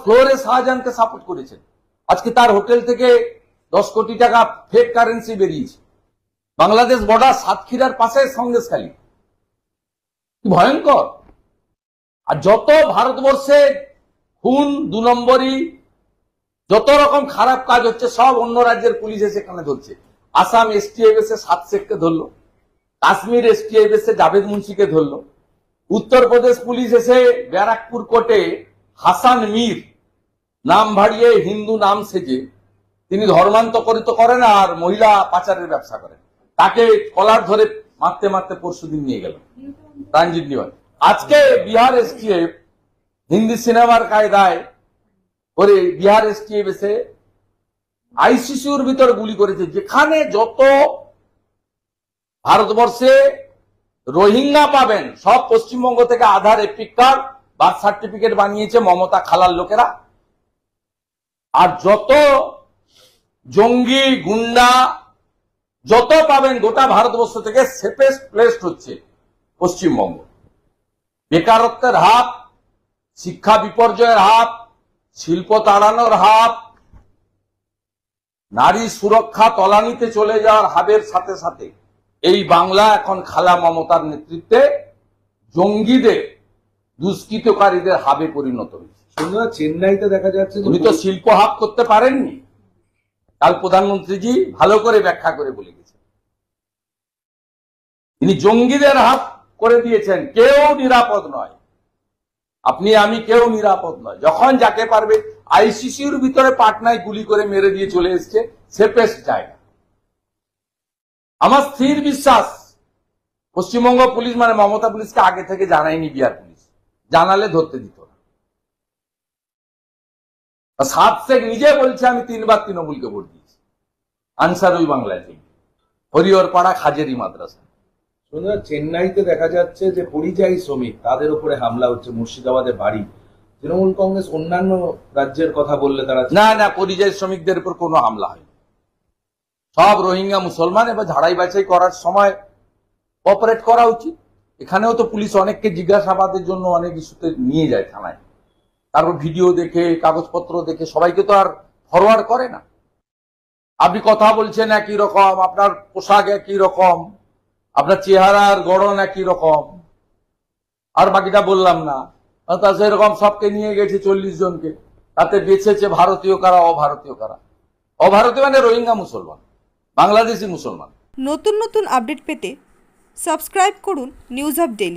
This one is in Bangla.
ফ্লোরে শাহজাহানকে সাপোর্ট করেছেন। আজকে তার হোটেল থেকে 10 কোটি টাকা ফেক কারেন্সি বেরিয়েছে। বাংলাদেশ বর্ডার সাতক্ষীরার পাশে সন্দেশখালী, কি ভয়ঙ্কর। আর যত ভারতবর্ষে খুন, 2 নম্বরই, যত রকম খারাপ কাজ হচ্ছে সব অন্য রাজ্যের পুলিশ এসে এখানে ধরছে। আসাম এসটিএফ এসে 7 শেখকে ধরলো, কাশ্মীর এসটিএফ এসে জাভেদ মুন্সিকে ধরলো, উত্তরপ্রদেশ পুলিশ এসে ব্যারাকপুর কোর্টে হাসান মীর নাম ভাড়িয়ে হিন্দু নাম সেজে, তিনি ধর্মান্তরিত করেন আর মহিলা পাচারের ব্যবসা করেন, তাকে কলার ধরে মারতে মারতে পরশুদিন নিয়ে গেল ট্রানজিট নিয়ে। আজকে বিহার এসটিএফ হিন্দি সিনেমার কায়দায় করে বিহার এসটিএফ এসে আইসিসিউর ভিতরে গুলি করেছে, যেখানে যত ভারতবর্ষে রোহিঙ্গা পাবেন সব পশ্চিমবঙ্গ থেকে আধার, এপিক কার্ড, বার্থ সার্টিফিকেট বানিয়েছে মমতা খালার লোকেরা। আর যত জঙ্গি, গুন্ডা যত পাবেন গোটা ভারতবর্ষ থেকে সেফেস্ট প্লেসড হচ্ছে পশ্চিমবঙ্গ। বেকারত্বের হাত, শিক্ষা বিপর্যয়ের হাত, শিল্প তাড়ানোর হাত, নারী সুরক্ষা তলানিতে চলে যাওয়ার হাবের সাথে সাথে এই বাংলা এখন খালা মমতার নেতৃত্বে জঙ্গিদের, দুষ্কৃতকারীদের হাবে পরিণত হয়েছে। চেন্নাইতে দেখা যাচ্ছে উনি তো শিল্প হাব করতে পারেননি। কাল প্রধানমন্ত্রীজি ভালো করে ব্যাখ্যা করে বলে গেছেন, তিনি জঙ্গিদের হাব করে দিয়েছেন। কেউ নিরাপদ নয়, আপনি আমি কেউ নিরাপদ নয়। যখন যাকে পারবে আইসিসির ভিতরে পাটনায় গুলি করে মেরে দিয়ে চলে এসছে সেফেস্ট জায়গা। আমার স্থির বিশ্বাস পশ্চিমবঙ্গ পুলিশ মানে মমতা পুলিশকে আগে থেকে জানায়নি বিহার পুলিশ, জানালে ধরতে দিত না। 7 শেখ নিজে বলছে আমি 3 বার তৃণমূলকে ভোট দিয়েছি, আনসারুল বাংলায় হরিহরপাড়া খাজেরি মাদ্রাসা। চেন্নাইতে দেখা যাচ্ছে যে পরিযায়ী শ্রমিক তাদের উপরে হামলা হচ্ছে, মুর্শিদাবাদে বাড়ি। তৃণমূল কংগ্রেস অন্যান্য রাজ্যের কথা বললে তারা না, পরিযায়ী শ্রমিকদের উপর কোনো হামলা হয়নি। সব রোহিঙ্গা মুসলমান, এবার ঝাড়াই বাছাই করার সময় অপারেট করা উচিত। এখানেও তো পুলিশ অনেককে জিজ্ঞাসাবাদের জন্য অনেক ইস্যুতে নিয়ে যায় থানায়, তারপর ভিডিও দেখে কাগজপত্র দেখে সবাইকে তো আর ফরওয়ার্ড করে না। আপনি কথা বলছেন একই রকম, আপনার পোশাক একই রকম, আপনার চেহারার গড়ন একই রকম, আর বাকিটা বললাম না। তা সেরকম সবকে নিয়ে গেছে 40 জনকে, তাতে বেঁচেছে ভারতীয় কারা, অভারতীয় কারা। অভারতীয় মানে রোহিঙ্গা মুসলমান, বাংলাদেশি মুসলমান। নতুন নতুন আপডেট পেতে সাবস্ক্রাইব করুন নিউজ আপ ডেইলি।